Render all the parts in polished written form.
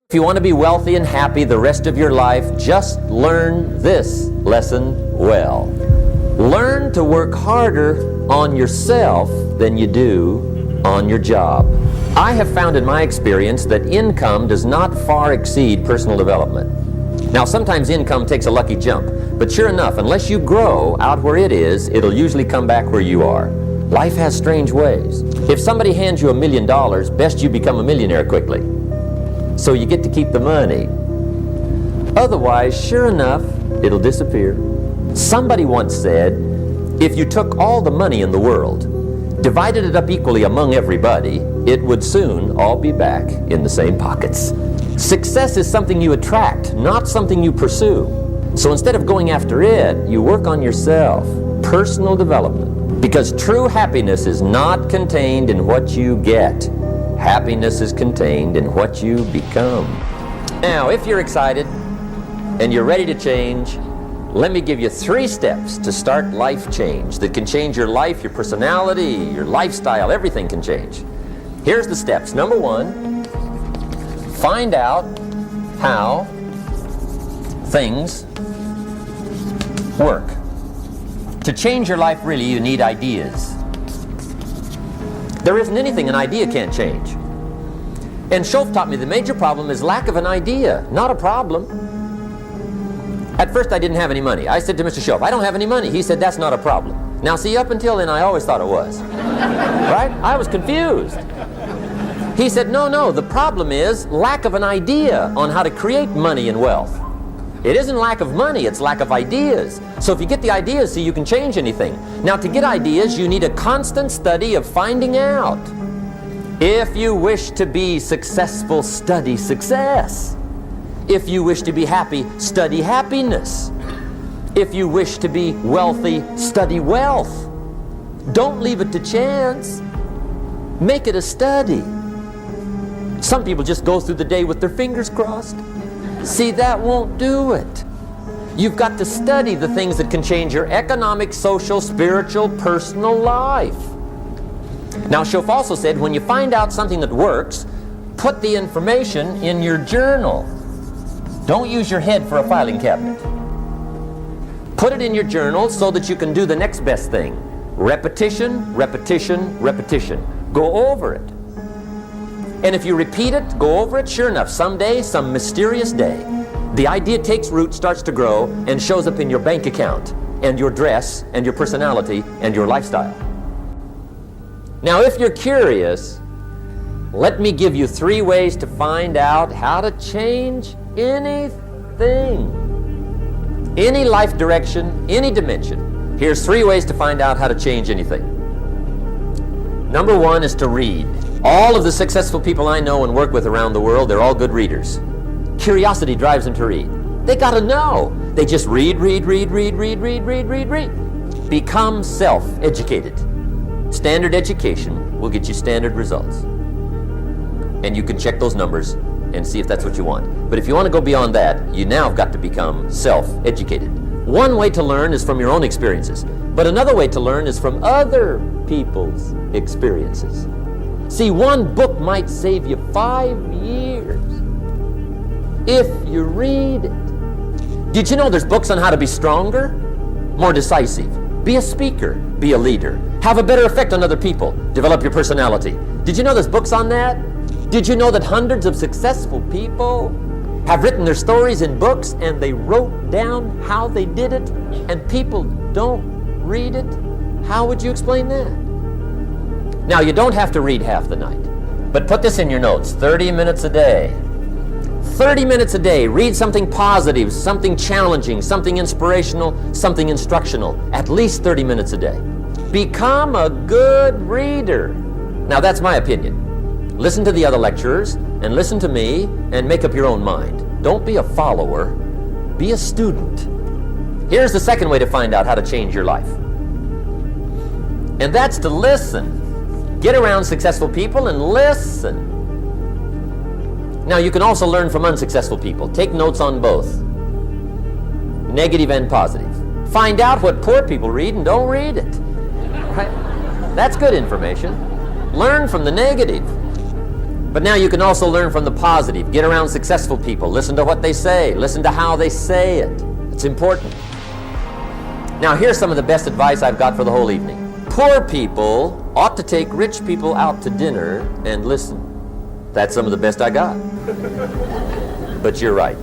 If you want to be wealthy and happy the rest of your life, just learn this lesson well. Learn to work harder on yourself than you do on your job. I have found in my experience that income does not far exceed personal development. Now, sometimes income takes a lucky jump, but sure enough, unless you grow out where it is, it'll usually come back where you are. Life has strange ways. If somebody hands you $1 million, best you become a millionaire quickly, so you get to keep the money. Otherwise, sure enough, it'll disappear. Somebody once said, if you took all the money in the world, divided it up equally among everybody, it would soon all be back in the same pockets. Success is something you attract, not something you pursue. So instead of going after it, you work on yourself, personal development. Because true happiness is not contained in what you get. Happiness is contained in what you become. Now, if you're excited and you're ready to change, let me give you 3 steps to start life change that can change your life, your personality, your lifestyle, everything can change. Here's the steps. Number 1, find out how things work. To change your life, really, you need ideas. There isn't anything an idea can't change. And Schoaf taught me the major problem is lack of an idea, not a problem. At first I didn't have any money. I said to Mr. Schoaf, I don't have any money. He said, that's not a problem. Now see, up until then I always thought it was. Right? I was confused. He said, no, the problem is lack of an idea on how to create money and wealth. It isn't lack of money, it's lack of ideas. So if you get the ideas, see, you can change anything. Now, to get ideas, you need a constant study of finding out. If you wish to be successful, study success. If you wish to be happy, study happiness. If you wish to be wealthy, study wealth. Don't leave it to chance. Make it a study. Some people just go through the day with their fingers crossed. See, that won't do it. You've got to study the things that can change your economic, social, spiritual, personal life. Now, Schoaf also said, when you find out something that works, put the information in your journal. Don't use your head for a filing cabinet. Put it in your journal so that you can do the next best thing. Repetition, repetition, repetition. Go over it. And if you repeat it, go over it, sure enough, someday, some mysterious day, the idea takes root, starts to grow, and shows up in your bank account, and your dress, and your personality, and your lifestyle. Now, if you're curious, let me give you 3 ways to find out how to change anything. Any life direction, any dimension. Here's 3 ways to find out how to change anything. Number 1 is to read. All of the successful people I know and work with around the world, they're all good readers. Curiosity drives them to read. They gotta know. They just read. Become self-educated. Standard education will get you standard results. And you can check those numbers and see if that's what you want. But if you want to go beyond that, you now have got to become self-educated. One way to learn is from your own experiences, but another way to learn is from other people's experiences. See, one book might save you 5 years if you read it. Did you know there's books on how to be stronger, more decisive, be a speaker, be a leader, have a better effect on other people, develop your personality? Did you know there's books on that? Did you know that hundreds of successful people have written their stories in books and they wrote down how they did it, and people don't read it? How would you explain that? Now, you don't have to read half the night, but put this in your notes, 30 minutes a day. 30 minutes a day, read something positive, something challenging, something inspirational, something instructional, at least 30 minutes a day. Become a good reader. Now, that's my opinion. Listen to the other lecturers, and listen to me, and make up your own mind. Don't be a follower, be a student. Here's the second way to find out how to change your life. And that's to listen. Get around successful people and listen. Now, you can also learn from unsuccessful people. Take notes on both, negative and positive. Find out what poor people read and don't read it. Right? That's good information. Learn from the negative. But now you can also learn from the positive. Get around successful people. Listen to what they say. Listen to how they say it. It's important. Now here's some of the best advice I've got for the whole evening. Poor people ought to take rich people out to dinner and listen. That's some of the best I got. But you're right.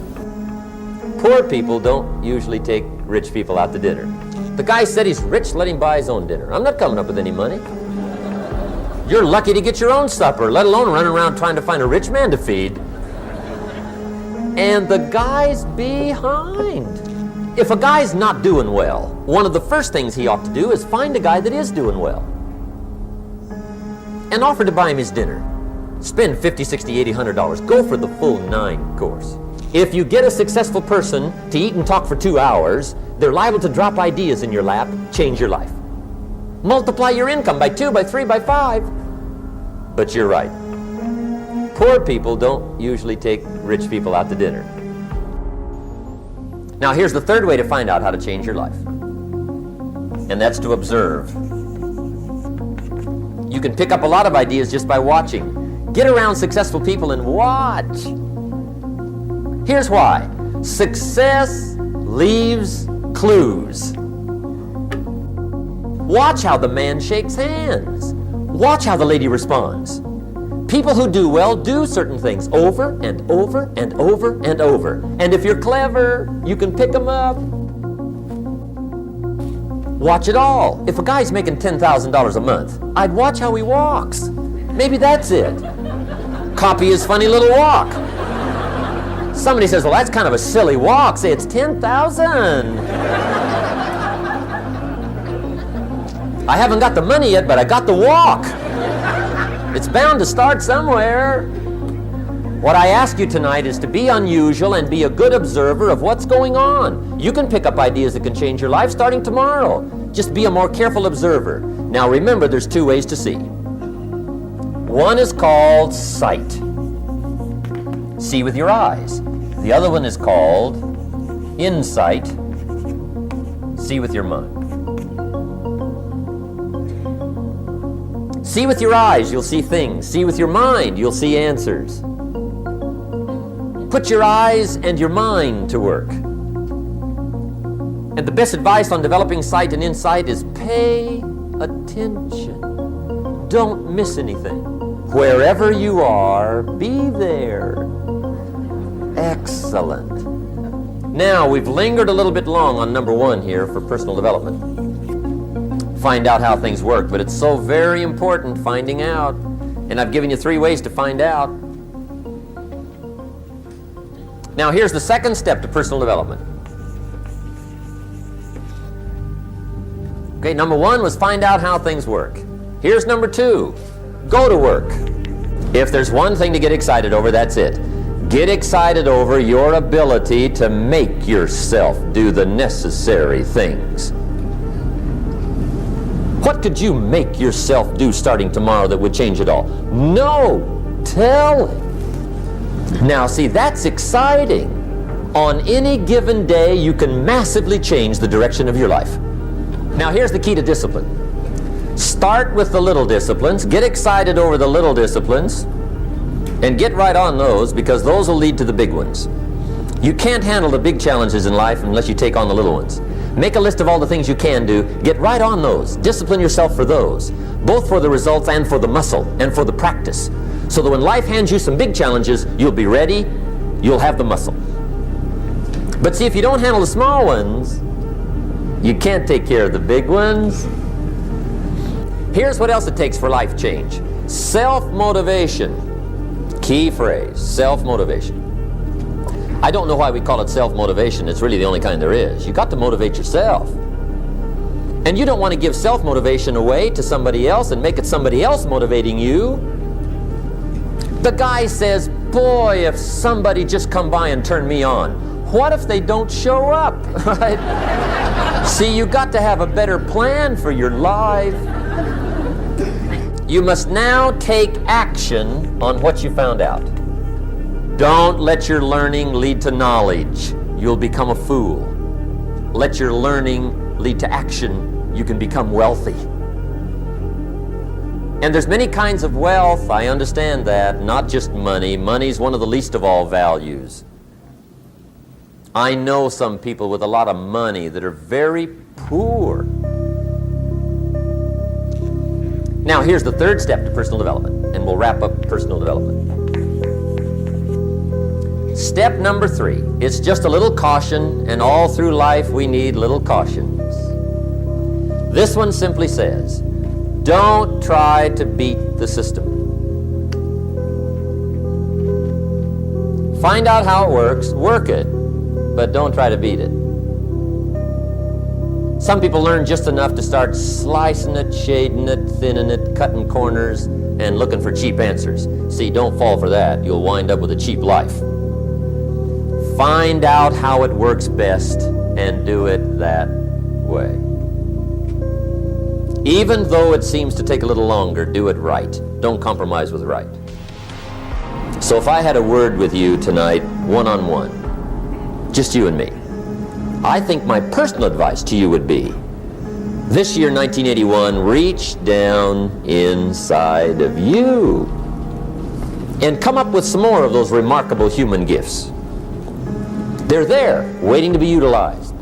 Poor people don't usually take rich people out to dinner. The guy said he's rich, let him buy his own dinner. I'm not coming up with any money. You're lucky to get your own supper, let alone running around trying to find a rich man to feed. And the guy's behind. If a guy's not doing well, one of the first things he ought to do is find a guy that is doing well and offer to buy him his dinner. Spend $50, $60, $80, $100. Go for the full 9 course. If you get a successful person to eat and talk for 2 hours, they're liable to drop ideas in your lap, change your life. Multiply your income by 2, by 3, by 5. But you're right. Poor people don't usually take rich people out to dinner. Now here's the third way to find out how to change your life. And that's to observe. You can pick up a lot of ideas just by watching. Get around successful people and watch. Here's why. Success leaves clues. Watch how the man shakes hands. Watch how the lady responds. People who do well do certain things over and over and over and over. And if you're clever, you can pick them up. Watch it all. If a guy's making $10,000 a month, I'd watch how he walks. Maybe that's it. Copy his funny little walk. Somebody says, well, that's kind of a silly walk. Say, it's 10,000. I haven't got the money yet, but I got the walk. It's bound to start somewhere. What I ask you tonight is to be unusual and be a good observer of what's going on. You can pick up ideas that can change your life starting tomorrow. Just be a more careful observer. Now remember, there's 2 ways to see. One is called sight. See with your eyes. The other one is called insight. See with your mind. See with your eyes, you'll see things. See with your mind, you'll see answers. Put your eyes and your mind to work. And the best advice on developing sight and insight is pay attention. Don't miss anything. Wherever you are, be there. Excellent. Now, we've lingered a little bit long on number 1 here for personal development. Find out how things work, but it's so very important finding out. And I've given you 3 ways to find out. Now, here's the second step to personal development. Okay, number 1 was find out how things work. Here's number 2. Go to work. If there's one thing to get excited over, that's it. Get excited over your ability to make yourself do the necessary things. What could you make yourself do starting tomorrow that would change it all? No, tell him. Now see, that's exciting. On any given day, you can massively change the direction of your life. Now here's the key to discipline. Start with the little disciplines, get excited over the little disciplines, and get right on those, because those will lead to the big ones. You can't handle the big challenges in life unless you take on the little ones. Make a list of all the things you can do, get right on those, discipline yourself for those, both for the results and for the muscle and for the practice, so that when life hands you some big challenges, you'll be ready, you'll have the muscle. But see, if you don't handle the small ones, you can't take care of the big ones. Here's what else it takes for life change. Self-motivation. Key phrase, self-motivation. I don't know why we call it self-motivation. It's really the only kind there is. You got to motivate yourself. And you don't want to give self-motivation away to somebody else and make it somebody else motivating you. The guy says, boy, if somebody just come by and turn me on. What if they don't show up, right? See, you got to have a better plan for your life. You must now take action on what you found out. Don't let your learning lead to knowledge. You'll become a fool. Let your learning lead to action. You can become wealthy. And there's many kinds of wealth, I understand that, not just money. Money's one of the least of all values. I know some people with a lot of money that are very poor. Now here's the third step to personal development, and we'll wrap up personal development. Step number 3, it's just a little caution, and all through life we need little cautions. This one simply says, don't try to beat the system. Find out how it works, work it, but don't try to beat it. Some people learn just enough to start slicing it, shading it, thinning it, cutting corners, and looking for cheap answers. See, don't fall for that. You'll wind up with a cheap life. Find out how it works best and do it that way. Even though it seems to take a little longer, do it right. Don't compromise with right. So if I had a word with you tonight, one-on-one, just you and me, I think my personal advice to you would be, this year, 1981, reach down inside of you and come up with some more of those remarkable human gifts. They're there, waiting to be utilized.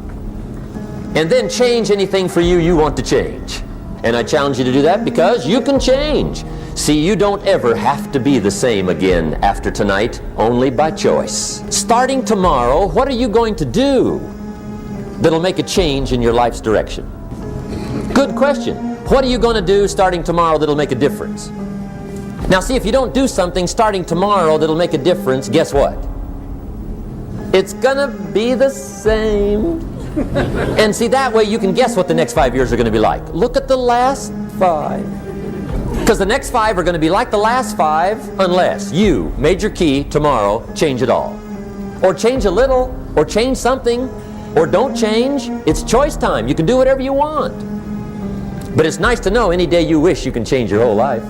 And then change anything for you want to change. And I challenge you to do that because you can change. See, you don't ever have to be the same again after tonight, only by choice. Starting tomorrow, what are you going to do that'll make a change in your life's direction? Good question. What are you going to do starting tomorrow that'll make a difference? Now see, if you don't do something starting tomorrow that'll make a difference, guess what? It's gonna be the same. And see, that way you can guess what the next 5 years are going to be like. Look at the last 5. Because the next 5 are going to be like the last 5 unless you, major key, tomorrow, change it all. Or change a little, or change something, or don't change. It's choice time. You can do whatever you want. But it's nice to know any day you wish you can change your whole life.